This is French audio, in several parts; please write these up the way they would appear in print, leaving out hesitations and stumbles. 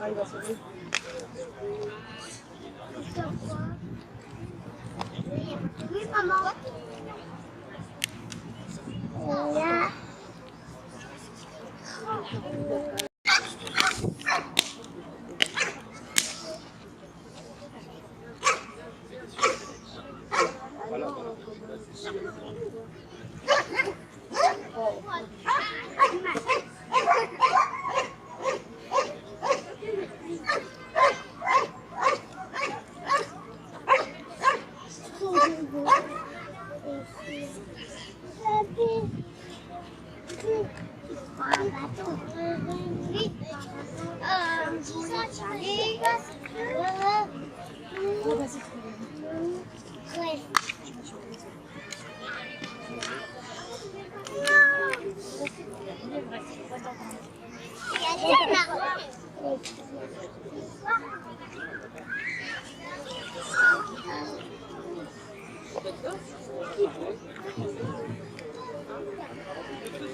Oui, maman. Là.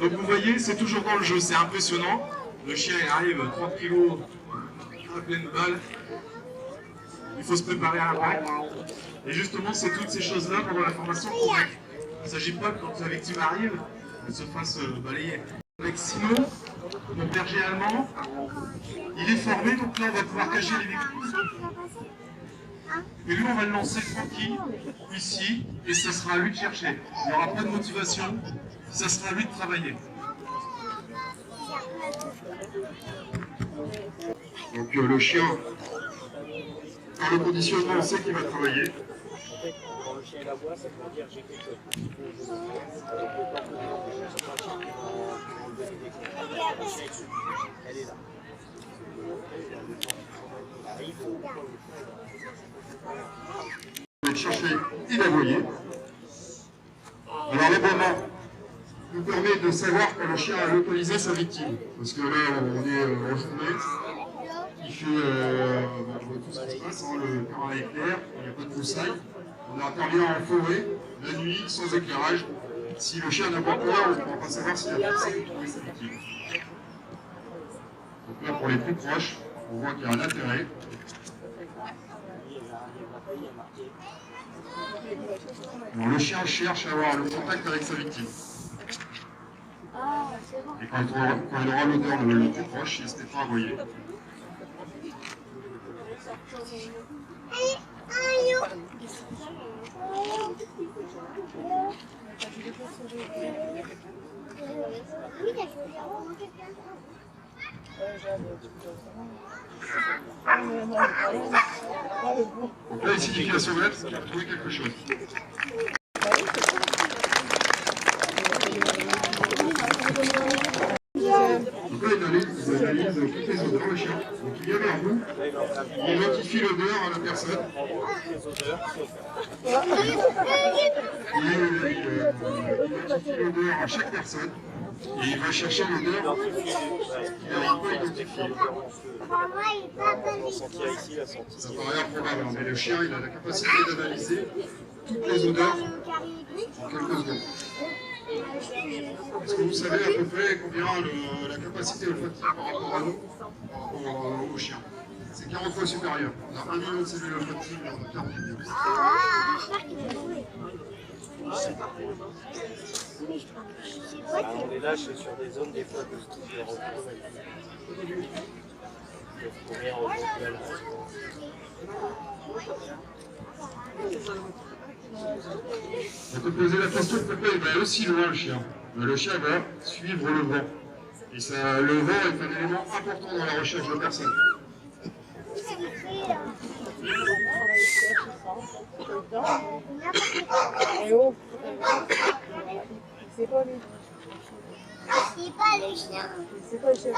Donc vous voyez, c'est toujours dans le jeu, c'est impressionnant. Le chien il arrive 30 kg à pleine balle. Il faut se préparer à l'impact. Et justement, c'est toutes ces choses-là pendant la formation qu'on met. Il ne s'agit pas que quand la victime arrive, elle se fasse balayer. Avec Sino, mon berger allemand, il est formé, donc là on va pouvoir cacher les victimes. Et lui, on va le lancer tranquille, ici, et ça sera à lui de chercher. Il n'y aura pas de motivation, ça sera à lui de travailler. Donc le chien, dans le conditionnement, on sait qu'il va travailler. Quand le chien l'aboie, c'est pour dire j'ai quelque chose. Elle est là. On va chercher, il a voyé. Alors l'aboiement nous permet de savoir quand le chien a localisé sa victime. Parce que là, on est en journée. Il fait on voit tout ce qui se passe, hein, le terrain est clair, il n'y a pas de broussailles. On intervient en forêt, la nuit, sans éclairage. Si le chien n'a pas peur, on ne pourra pas savoir s'il a poussé ou trouvé sa victime. Donc là, pour les plus proches, on voit qu'il y a un intérêt. Alors, le chien cherche à avoir le contact avec sa victime. Et quand il aura l'odeur le plus proche, il ne se met pas à aboyer. Donc là, il signifie la sauvette qu'il a trouvé quelque chose. Donc là, il analyse toutes les odeurs, le chien. Donc il vient vers vous, il identifie l'odeur à la personne. Il identifie l'odeur à chaque personne. Et il va chercher l'odeur qu'il n'arrive pas à identifier. Ça paraît improbable, mais le chien il a la capacité d'analyser toutes les odeurs en quelques secondes. Est-ce que vous savez à peu près combien la capacité olfactive par rapport à nous, par rapport aux chiens? C'est 40 fois supérieur. On a 1 million de cellules olfactives et on a 40 millions. On est là sur des zones des fois de On peut poser la question pourquoi il va aussi loin le chien. Le chien va suivre le vent. Et ça, le vent est un élément important dans la recherche de personnes. C'est pas lui. C'est pas le chien. C'est pas le chien.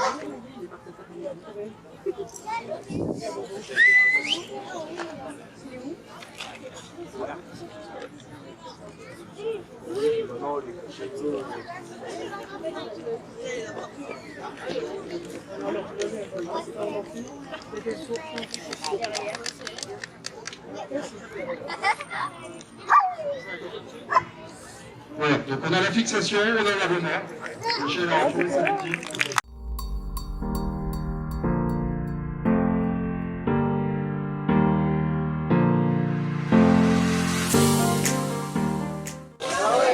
Voilà, donc on a la fixation, on a la remorque. Le chien a retrouvé sa victime.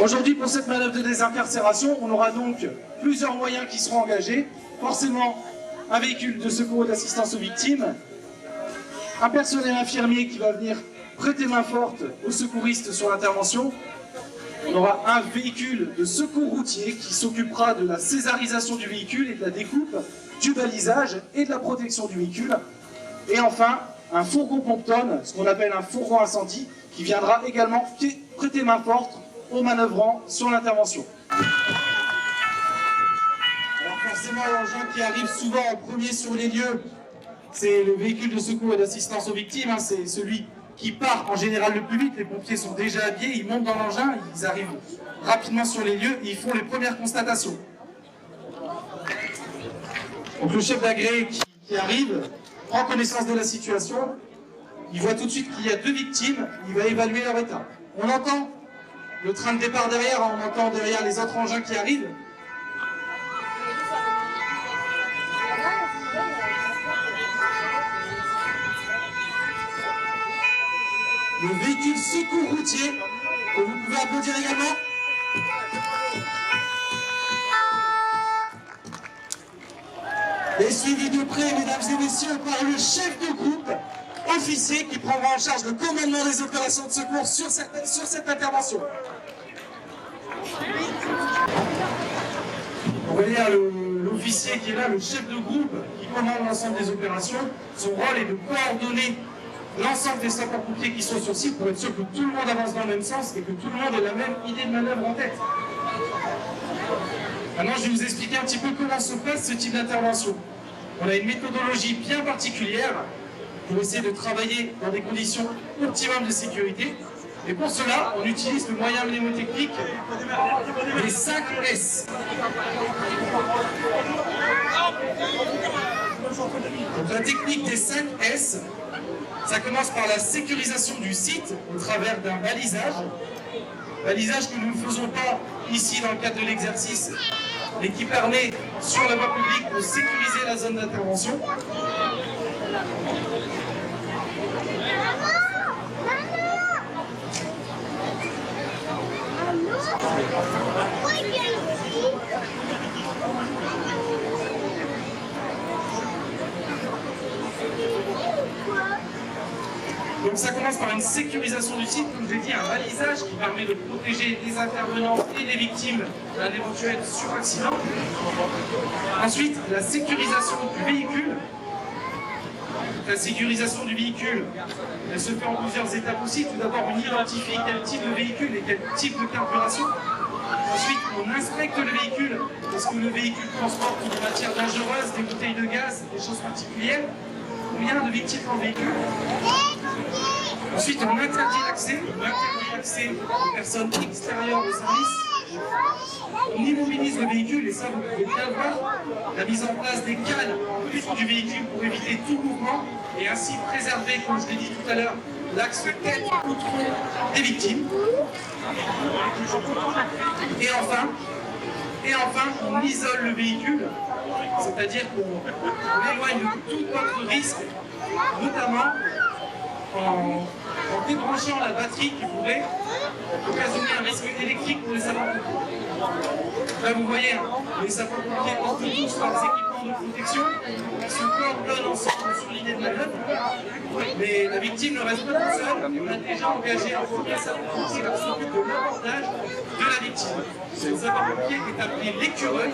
Aujourd'hui, pour cette manœuvre de désincarcération, on aura donc plusieurs moyens qui seront engagés. Forcément, un véhicule de secours et d'assistance aux victimes, un personnel infirmier qui va venir prêter main forte aux secouristes sur l'intervention. On aura un véhicule de secours routier qui s'occupera de la césarisation du véhicule et de la découpe, du balisage et de la protection du véhicule. Et enfin, un fourgon pompe-tonne, ce qu'on appelle un fourgon incendie, qui viendra également prêter main forte aux manœuvrants sur l'intervention. Alors forcément, l'engin qui arrive souvent en premier sur les lieux, c'est le véhicule de secours et d'assistance aux victimes, hein, c'est celui qui part en général le plus vite. Les pompiers sont déjà habillés, ils montent dans l'engin, ils arrivent rapidement sur les lieux et ils font les premières constatations. Donc le chef d'agré qui arrive prend connaissance de la situation, il voit tout de suite qu'il y a 2 victimes, il va évaluer leur état. On entend le train de départ derrière, on entend derrière les autres engins qui arrivent. Le véhicule secours routier, que vous pouvez applaudir également. Et suivi de près, mesdames et messieurs, par le chef de groupe, officier, qui prendra en charge le commandement des opérations de secours sur cette intervention. On va dire l'officier qui est là, le chef de groupe, qui commande l'ensemble des opérations. Son rôle est de coordonner l'ensemble des sapeurs-pompiers qui sont sur site pour être sûr que tout le monde avance dans le même sens et que tout le monde ait la même idée de manœuvre en tête. Maintenant, je vais vous expliquer un petit peu comment se passe ce type d'intervention. On a une méthodologie bien particulière pour essayer de travailler dans des conditions optimales de sécurité. Et pour cela, on utilise le moyen mnémotechnique des 5 S. Donc, la technique des 5 S, ça commence par la sécurisation du site au travers d'un balisage. Balisage que nous ne faisons pas ici dans le cadre de l'exercice, mais qui permet sur la voie publique de sécuriser la zone d'intervention. Donc ça commence par une sécurisation du site, comme je l'ai dit, un balisage qui permet de protéger les intervenants et les victimes d'un éventuel suraccident. Ensuite, la sécurisation du véhicule. La sécurisation du véhicule, elle se fait en plusieurs étapes aussi. Tout d'abord, on identifie quel type de véhicule et quel type de carburation. Ensuite, on inspecte le véhicule. Est-ce que le véhicule transporte des matières dangereuses, des bouteilles de gaz, des choses particulières? Combien de victimes dans le véhicule? Ensuite, on interdit l'accès aux personnes extérieures au service. On immobilise le véhicule, et ça, vous pouvez bien voir, la mise en place des cales autour du véhicule pour éviter tout mouvement et ainsi préserver, comme je l'ai dit tout à l'heure, l'axe tête ou tronc des victimes. Et enfin, on isole le véhicule, c'est-à-dire qu'on éloigne de tout autre risque, notamment en débranchant la batterie qui pourrait occasionner un risque électrique pour les sapeurs-pompiers. Là, vous voyez, les sapeurs-pompiers portent tous leurs équipements de protection, ils se coordonnent ensemble sur l'idée de manœuvre, mais la victime ne reste pas toute seule. On a déjà engagé un premier sapeur-pompier qui s'occupe de l'abordage de la victime. Le sapeur-pompier est appelé l'écureuil.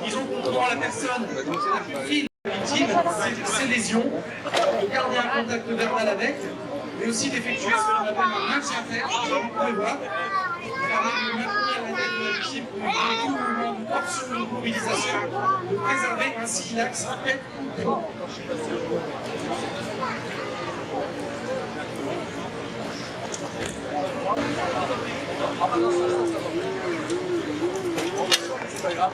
Ils ont pour la personne la plus fine de la victime, ses lésions, de garder un contact verbal avec, mais aussi d'effectuer ce qu'on appelle un maintien terre, comme vous pouvez voir, qui permet de maintenir la tête de la victime pour éviter tout mouvement de torsion ou de mobilisation, de préserver ainsi l'axe tête ou tronc. C'est pas grave.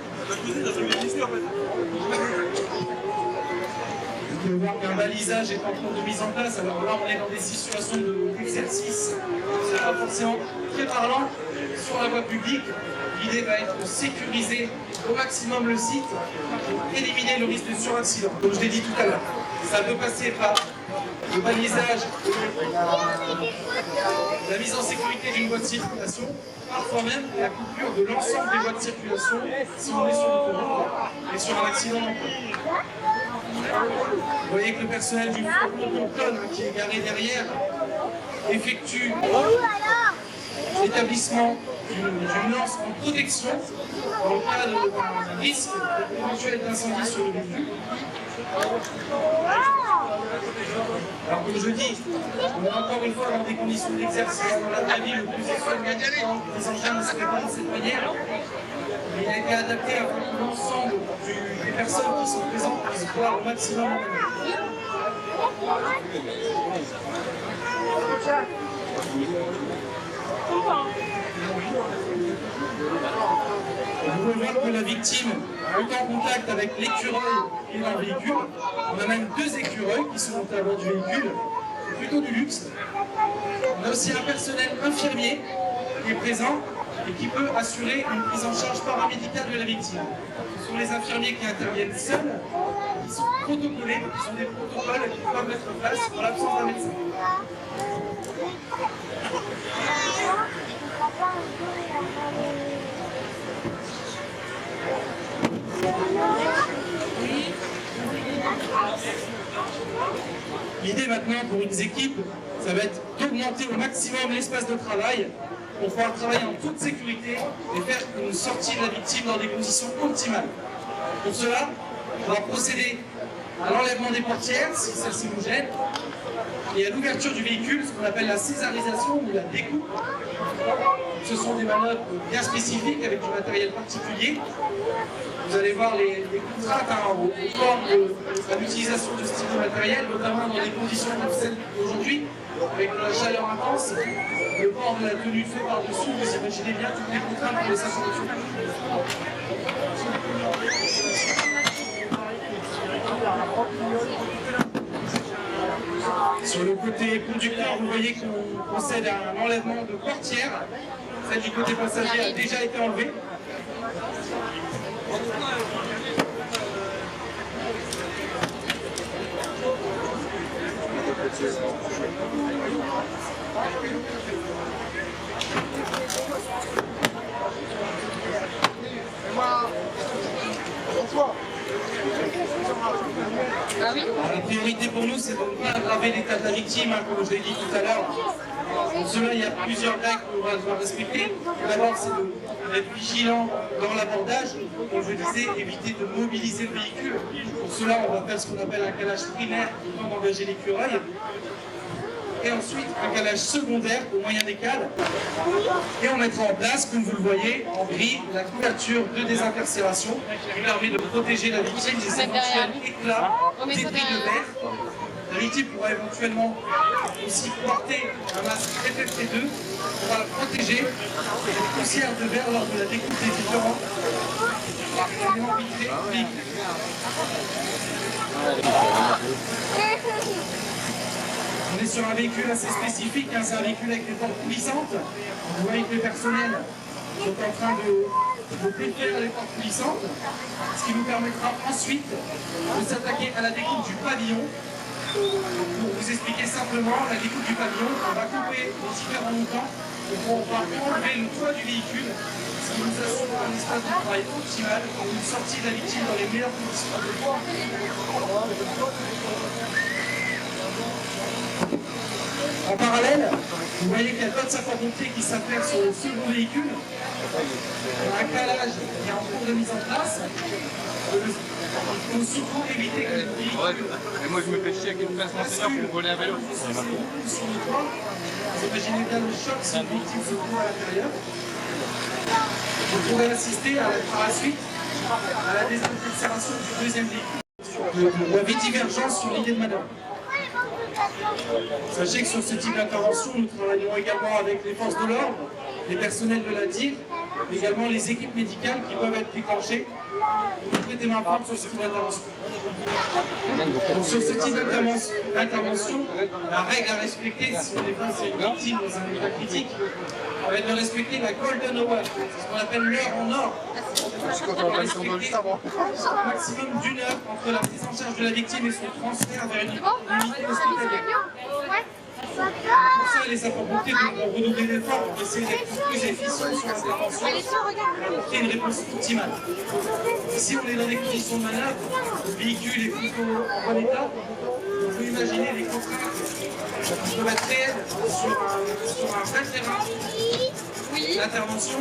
Vous pouvez voir qu'un balisage est en cours de mise en place. Alors là, on est dans des situations d'exercice. C'est pas forcément très parlant. sur la voie publique. L'idée va être de sécuriser au maximum le site pour éliminer le risque de suraccident. Comme je l'ai dit tout à l'heure, ça peut passer par le balisage, la mise en sécurité d'une voie de circulation, parfois même la coupure de l'ensemble des voies de circulation si on est sur l'autoroute et sur un accident d'emploi. Vous voyez que le personnel du Fronton qui est garé derrière effectue l'établissement d'une lance en protection dans le cas d'un risque éventuel d'incendie sur le véhicule. Alors comme je dis, on est encore une fois dans des conditions d'exercice dans la vraie vie le plus extrêmement. Les engins ne seraient pas de cette manière. Mais il a été adapté afin que l'ensemble des personnes qui sont présentes puissent voir au maximum. Vous pouvez voir que la victime est en contact avec l'écureuil qui est dans le véhicule. On a même 2 écureuils qui sont montés à bord du véhicule. C'est plutôt du luxe. On a aussi un personnel infirmier qui est présent et qui peut assurer une prise en charge paramédicale de la victime. Ce sont les infirmiers qui interviennent seuls, qui sont protocolés, qui sont des protocoles qui peuvent mettre en place en l'absence d'un médecin. L'idée maintenant pour une équipe, ça va être d'augmenter au maximum l'espace de travail pour pouvoir travailler en toute sécurité et faire une sortie de la victime dans des conditions optimales. Pour cela, on va procéder à l'enlèvement des portières, si celle-ci nous gêne, et à l'ouverture du véhicule, ce qu'on appelle la césarisation ou la découpe. Ce sont des manœuvres bien spécifiques avec du matériel particulier. Vous allez voir les contraintes au port de l'utilisation de ce type de matériel, notamment dans des conditions comme celles d'aujourd'hui, avec la chaleur intense, le port de la tenue de feu par-dessus, vous imaginez bien toutes les contraintes pour les sapeurs-pompiers. Sur le côté conducteur, vous voyez qu'on procède à un enlèvement de portière. Celle du côté passager a déjà été enlevée. La priorité pour nous, c'est de ne pas aggraver l'état de la victime, comme je l'ai dit tout à l'heure. Pour cela, il y a plusieurs règles qu'on va devoir respecter. D'abord, c'est d'être vigilant dans l'abordage. Comme je disais, éviter de mobiliser le véhicule. Pour cela, on va faire ce qu'on appelle un calage primaire avant d'engager l'écureuil. Et ensuite, un calage secondaire au moyen des cales. Et on mettra en place, comme vous le voyez, en gris, la couverture de désincarcération qui permet de protéger la victime des éventuels éclats, débris de verre. La victime pourra éventuellement aussi porter un masque FFP2 pour la protéger des poussières de verre lors de la découpe des différents éléments vitrés du véhicule. On est sur un véhicule assez spécifique, hein, c'est un véhicule avec des portes coulissantes. Vous voyez que les personnels sont en train de défaire les portes coulissantes, ce qui nous permettra ensuite de s'attaquer à la découpe du pavillon. Pour vous expliquer simplement, la découpe du pavillon, on va couper les différents montants et on va enlever le toit du véhicule, ce qui nous assure un espace de travail optimal pour une sortie de la victime dans les meilleures conditions. En parallèle, vous voyez qu'il y a d'autres sapeurs-pompiers qui s'affairent sur le second véhicule. On a un calage qui est en cours de mise en place. Il faut surtout éviter que le véhicule... Et moi je me fais chier avec une place d'enseignant pour me voler un vélo. Vous imaginez bien le choc si une victime se trouve à l'intérieur. Vous pourrez assister par la suite à la désincarcération du deuxième véhicule. La divergence sur l'idée de manœuvre. Sachez que sur ce type d'intervention, nous travaillons également avec les forces de l'ordre, les personnels de la DIR, également les équipes médicales qui peuvent être déclenchées pour nous prêter main forte sur ce type d'intervention. Donc sur ce type d'intervention, la règle à respecter si on est face à une victime dans un état critique, va être de respecter la golden hour, c'est ce qu'on appelle l'heure en or. On va respecter un maximum d'une heure entre la prise en charge de la victime et son transfert vers une unité hospitalière. Pour ça, les sapeurs-pompiers devront redoubler d'efforts pour essayer d'être plus efficients sur l'intervention et apporter une réponse optimale. Ici, on est dans des conditions de manœuvre, le véhicule est plutôt en bon état. On peut imaginer les contraintes qui peuvent être réelles sur un vrai terrain d'intervention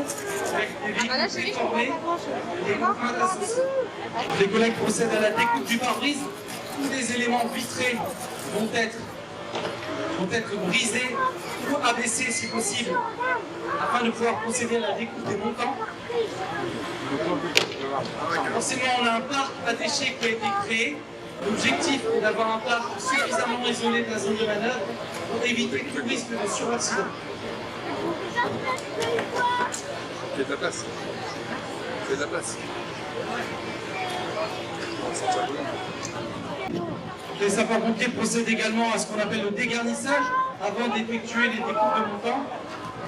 avec des véhicules déformés et des contraintes associées. Les collègues procèdent à la découpe du pare-brise. Tous les éléments vitrés vont être brisés ou abaissés si possible, afin de pouvoir procéder à la découpe des montants. Forcément, on a un parc à déchets qui a été créé. L'objectif est d'avoir un parc suffisamment isolé de la zone de manœuvre pour éviter tout risque de suraccident. Il y a de la place. Il y a de la place. Les sapeurs-pompiers procèdent également à ce qu'on appelle le dégarnissage avant d'effectuer les découpes de montants.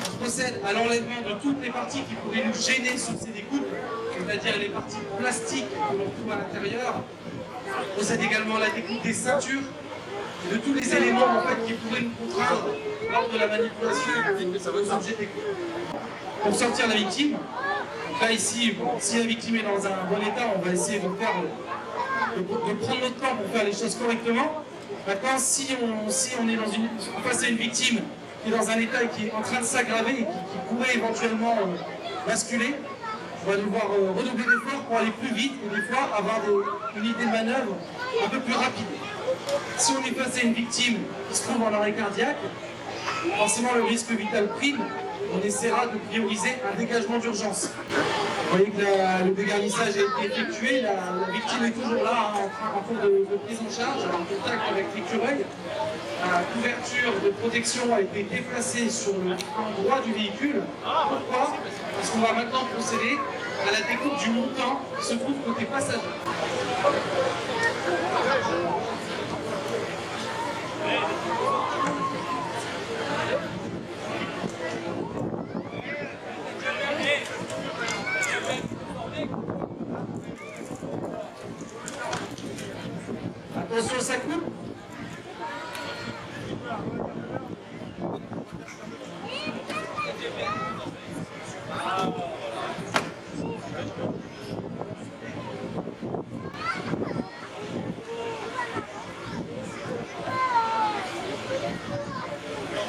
Ils procèdent à l'enlèvement de toutes les parties qui pourraient nous gêner sur ces découpes, c'est-à-dire les parties plastiques que l'on trouve à l'intérieur. Ils procèdent également à la découpe des ceintures et de tous les éléments en fait, qui pourraient nous contraindre lors de la manipulation des objets découpés. Pour sortir la victime, là ici, bon, si la victime est dans un bon état, on va essayer de prendre notre temps pour faire les choses correctement. Maintenant, si on est face à une victime qui est dans un état et qui est en train de s'aggraver et qui pourrait éventuellement basculer, on va devoir redoubler d'efforts pour aller plus vite et des fois avoir une idée de manœuvre un peu plus rapide. Si on est face à une victime qui se trouve en arrêt cardiaque, forcément le risque vital prime, on essaiera de prioriser un dégagement d'urgence. Vous voyez que le dégarnissage a été effectué, la victime est toujours là en cours de prise en charge, en contact avec l'écureuil. La couverture de protection a été déplacée sur le flanc droit du véhicule. Pourquoi? Parce qu'on va maintenant procéder à la découpe du montant qui se trouve côté passager. Attention, ça coupe.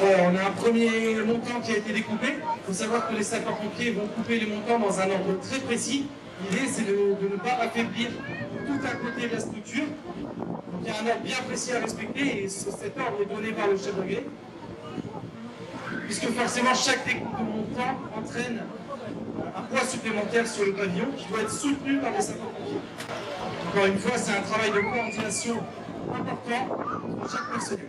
On a un premier montant qui a été découpé. Il faut savoir que les sapeurs-pompiers vont couper les montants dans un ordre très précis. L'idée, c'est de ne pas affaiblir tout un côté de la structure. Donc il y a un ordre bien précis à respecter et cet ordre est donné par le chef de gré. Puisque forcément, chaque découpe de montant entraîne un poids supplémentaire sur le pavillon qui doit être soutenu par les sapeurs-pompiers. Encore une fois, c'est un travail de coordination important pour chaque personnel.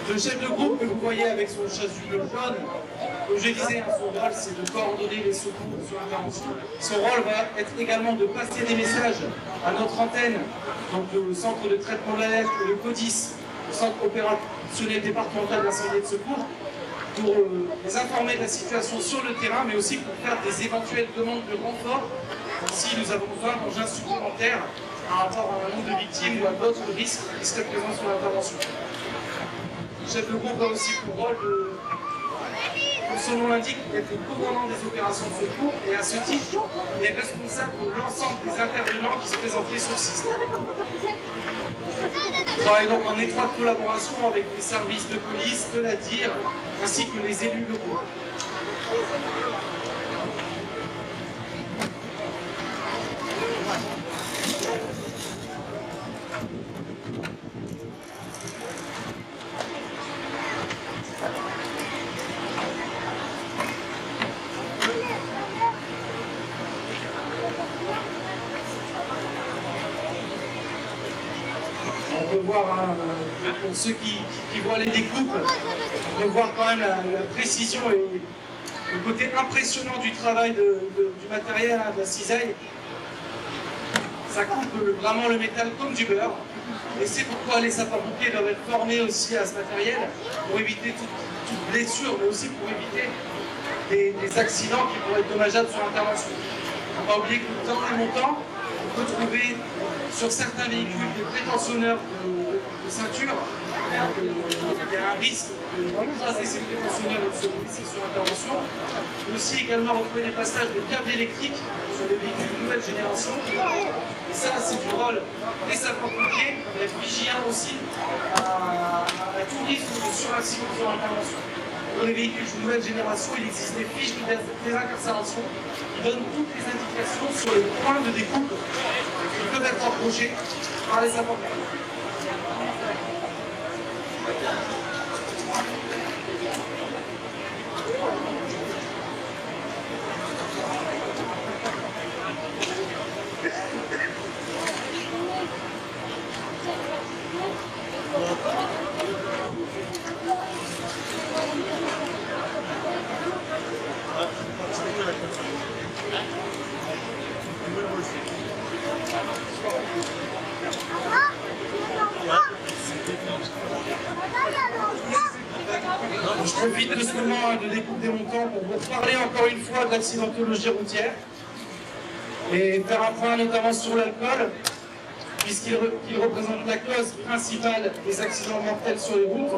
Le chef de groupe que vous voyez avec son chasuble jaune, comme je disais, son rôle c'est de coordonner les secours sur l'intervention. Son rôle va être également de passer des messages à notre antenne, donc le centre de traitement de l'alerte, le CODIS, le centre opérationnel départemental d'incendie et de secours, pour les informer de la situation sur le terrain, mais aussi pour faire des éventuelles demandes de renfort si nous avons besoin d'engins supplémentaires par rapport à un nombre de victimes ou à d'autres risques qui seraient présents sur l'intervention. Le chef de groupe a aussi pour rôle de, comme son nom l'indique, d'être le commandant des opérations de secours et à ce titre, il est responsable de l'ensemble des intervenants qui se présentaient sur site. Il travaille donc en étroite collaboration avec les services de police, de la DIR, ainsi que les élus locaux. On peut voir, pour ceux qui voient les découpes, on peut voir quand même la précision et le côté impressionnant du travail du matériel, de la cisaille. Ça coupe vraiment le métal comme du beurre. Et c'est pourquoi les sapeurs-pompiers doivent être formés aussi à ce matériel pour éviter toute blessure, mais aussi pour éviter des accidents qui pourraient être dommageables sur l'intervention. Il ne faut pas oublier que dans les montants, on peut trouver sur certains véhicules des prétentionneurs de ceinture. Il y a un risque de croiser ces prétentionneurs et de se blesser sur l'intervention. On peut aussi également retrouver des passages de câbles électriques sur des véhicules de nouvelle génération. Et ça, c'est du rôle des sapeurs-pompiers, d'être vigilants aussi à tout risque de suraccident sur l'intervention. Pour les véhicules de nouvelle génération, il existe des fiches de désincarcération qui donnent toutes les indications sur les points de découpe qui peuvent être approchés par les sapeurs-pompiers. Je profite de ce moment de découpe des montants pour vous parler encore une fois de l'accidentologie routière et faire un point notamment sur l'alcool, puisqu'il représente la cause principale des accidents mortels sur les routes.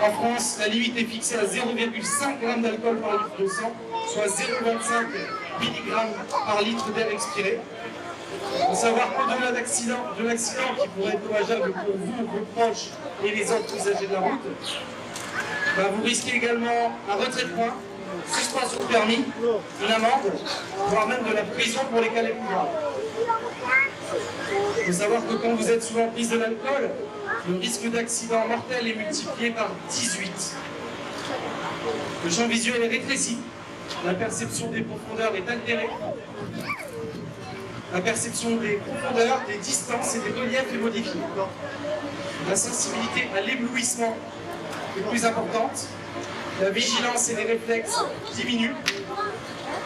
En France, la limite est fixée à 0,5 g d'alcool par litre de sang, soit 0,25 mg par litre d'air expiré. Il faut savoir qu'au-delà de l'accident qui pourrait être dommageable pour vous, vos proches et les autres usagers de la route, vous risquez également un retrait de points, suspension de permis, une amende, voire même de la prison pour les cas les plus graves. Il faut savoir que quand vous êtes sous l'emprise de l'alcool, le risque d'accident mortel est multiplié par 18. Le champ visuel est rétréci, la perception des profondeurs est altérée, la perception des profondeurs, des distances et des reliefs est modifiée. La sensibilité à l'éblouissement est plus importante, la vigilance et les réflexes diminuent,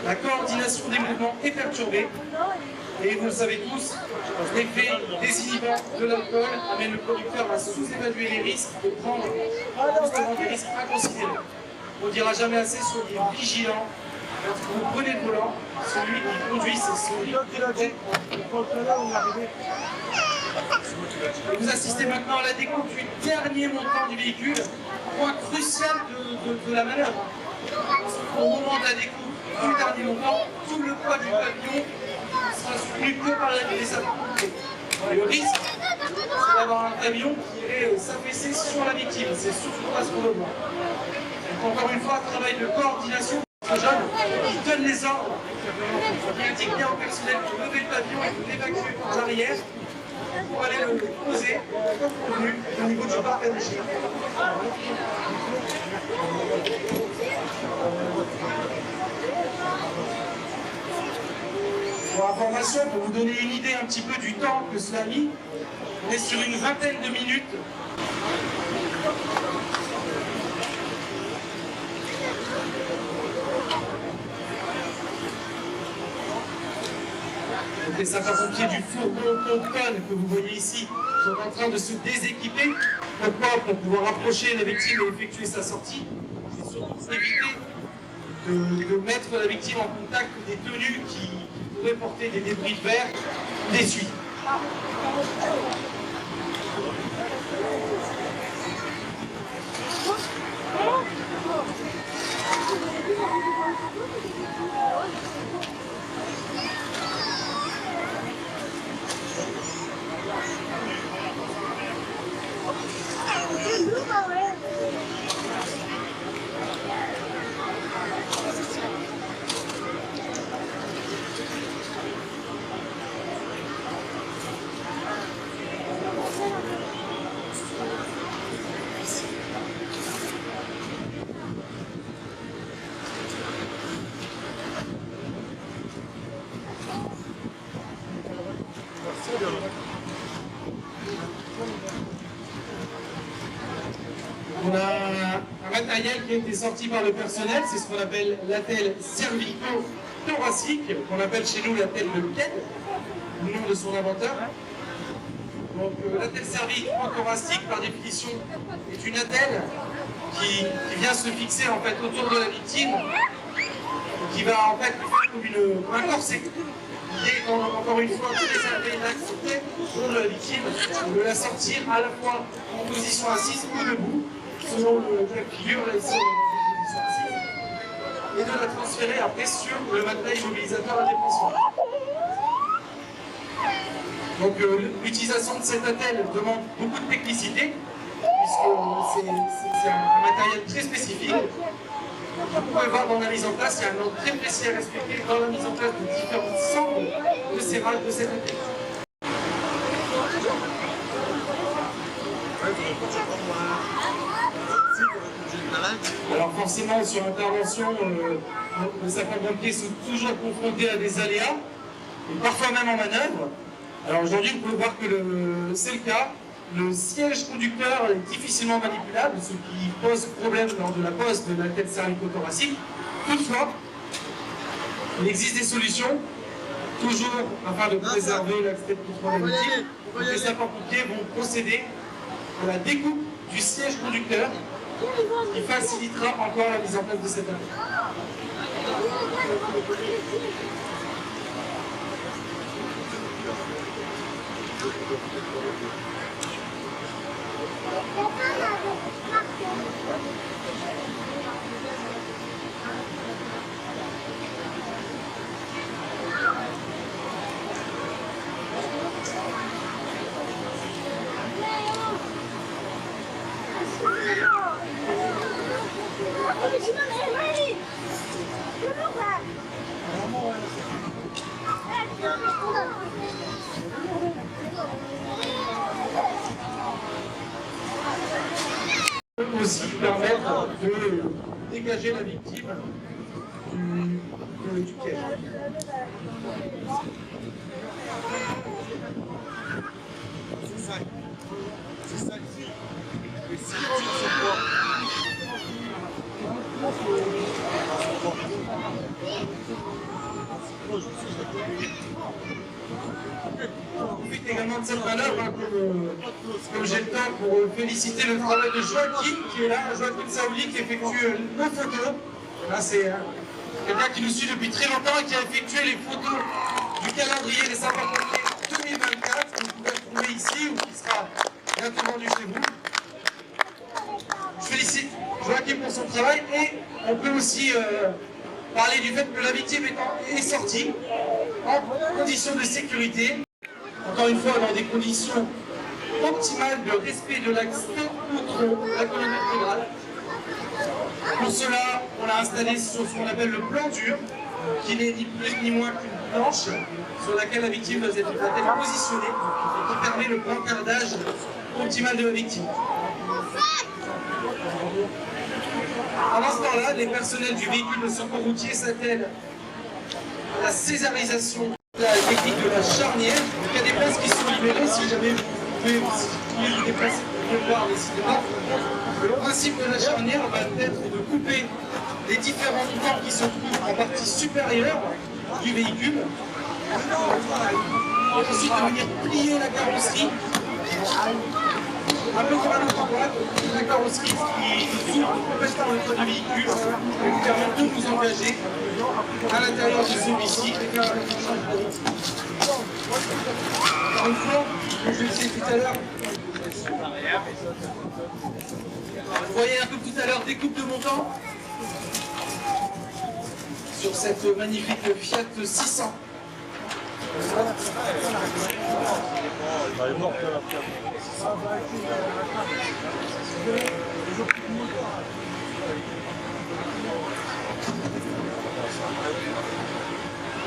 la coordination des mouvements est perturbée, et vous le savez tous, l'effet désinhibant de l'alcool amène le conducteur à sous-évaluer les risques et prendre justement des risques inconsidérés. On ne dira jamais assez, soyez vigilants. Lorsque vous prenez le volant, celui qui conduit, c'est celui qui et vous assistez maintenant à la découpe du dernier montant du véhicule, point crucial de la manœuvre. Au moment de la découpe du dernier montant, tout le poids du pavillon sera soutenu que par la des sapeurs-pompiers. Et le risque, c'est d'avoir un camion qui irait s'affaisser sur la victime. C'est surtout pas ce qu'on veut voir. Donc, encore une fois, un travail de coordination. Jeune qui donne les ordres, qui indique bien au personnel de lever le pavillon et de l'évacuer par l'arrière pour aller le poser au niveau du parc à déchets. Pour information, pour vous donner une idée un petit peu du temps que cela a mis, on est sur une vingtaine de minutes. Donc les sapeurs-pompiers du fourgon Compton que vous voyez ici sont en train de se déséquiper. Pourquoi? Pour pouvoir approcher la victime et effectuer sa sortie. C'est surtout pour éviter de mettre la victime en contact des tenues qui pourraient porter des débris de verre ou des suies. On a un matériel qui a été sorti par le personnel, c'est ce qu'on appelle l'attelle cervico-thoracique, qu'on appelle chez nous l'attelle de Ken, le nom de son inventeur. Donc l'attelle cervico-thoracique, par définition, est une attelle qui vient se fixer en fait autour de la victime, qui va en fait faire comme un corset. Et encore une fois, tous les aspects d'accepter pour la victime, de la sortir à la fois en position assise ou debout, selon le cas de figure, là ici on est en position assise, et de la transférer après sur le matelas immobilisateur à dépression. Donc l'utilisation de cette attelle demande beaucoup de technicité, puisque c'est un matériel très spécifique. Vous pouvez voir dans la mise en place, il y a un ordre très précis à respecter dans la mise en place de différentes cendres de serrage de cette attelle. Alors forcément, sur intervention, les sapeurs-pompiers sont toujours confrontés à des aléas, et parfois même en manœuvre. Alors aujourd'hui, vous pouvez voir que c'est le cas. Le siège conducteur est difficilement manipulable, ce qui pose problème lors de la pose de la tête cervico-thoracique. Toutefois, il existe des solutions, toujours afin de préserver l'accès de contrôle de la victime. Les sapeurs-pompiers vont procéder à la découpe du siège conducteur, qui facilitera encore la mise en place de cette attelle. Peut aussi permettre de dégager la victime du piège. C'est ça ici. Et si tu sais quoi? On profite également de cette manœuvre, comme j'ai le temps, pour féliciter le travail de Joachim qui est là, Joachim Saouli qui effectue nos photos. Là, c'est quelqu'un qui nous suit depuis très longtemps et qui a effectué les photos du calendrier des sapeurs-pompiers 2024, que vous pouvez trouver ici ou qui sera bientôt vendu chez vous. Je félicite Joachim pour son travail et on peut aussi parler du fait que la victime est sortie en conditions de sécurité, encore une fois dans des conditions optimales de respect de l'axe contre la colonne vertébrale. Pour cela, on l'a installé sur ce qu'on appelle le plan dur, qui n'est ni plus ni moins qu'une planche sur laquelle la victime doit être positionnée et qui permet le brancardage optimal de la victime. Pendant ce temps-là, les personnels du véhicule de secours routier s'attellent à la césarisation, la technique de la charnière. Il y a des places qui sont libérées, si jamais vous pouvez vous déplacer, vous pouvez voir, décidément. Le principe de la charnière va être de couper les différents corps qui se trouvent en partie supérieure du véhicule. Et ensuite de venir plier la carrosserie, un peu comme un enfant. droite, la carrosserie qui s'ouvre complètement le toit du véhicule et vous permet de vous engager à l'intérieur de celui-ci. Encore une fois, comme je le disais tout à l'heure, vous voyez un peu tout à l'heure découpe de montant sur cette magnifique Fiat 600.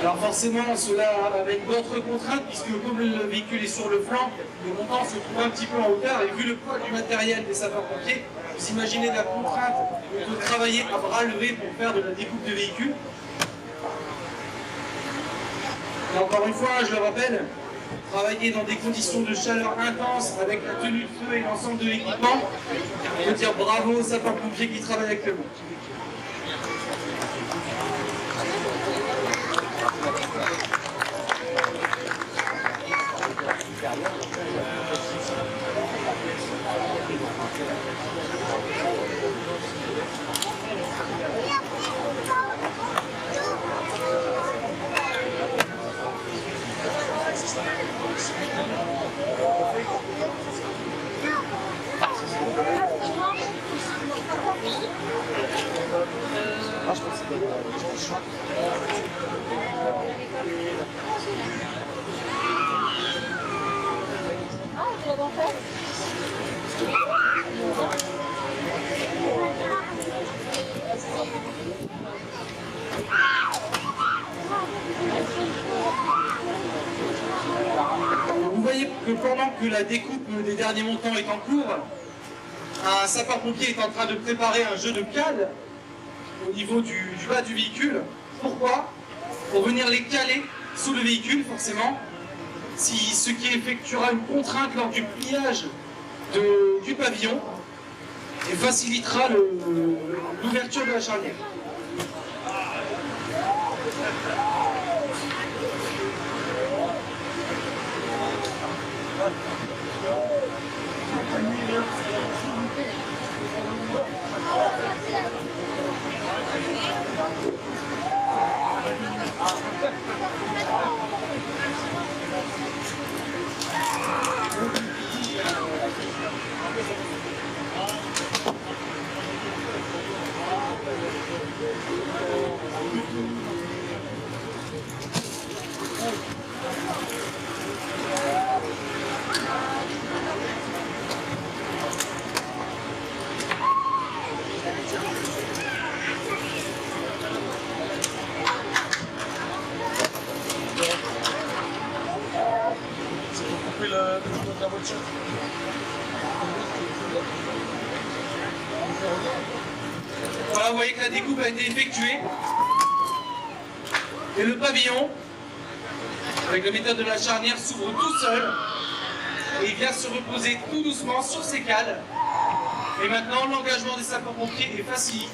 Alors forcément, cela avec d'autres contraintes, puisque comme le véhicule est sur le flanc, le montant se trouve un petit peu en hauteur, et vu le poids du matériel des sapeurs-pompiers, vous imaginez la contrainte de travailler à bras levés pour faire de la découpe de véhicule. Et encore une fois, je le rappelle, travailler dans des conditions de chaleur intense avec la tenue de feu et l'ensemble de l'équipement, je veux dire bravo aux sapeurs-pompiers qui travaillent actuellement. Vous voyez que pendant que la découpe des derniers montants est en cours, un sapeur-pompier est en train de préparer un jeu de cales au niveau du bas du véhicule. Pourquoi? Pour venir les caler sous le véhicule, forcément, ce qui effectuera une contrainte lors du pliage du pavillon et facilitera l'ouverture de la charnière. Voilà, vous voyez que la découpe a été effectuée. Et le pavillon, avec la méthode de la charnière, s'ouvre tout seul. Et il vient se reposer tout doucement sur ses cales. Et maintenant, l'engagement des sapeurs-pompiers est facilité.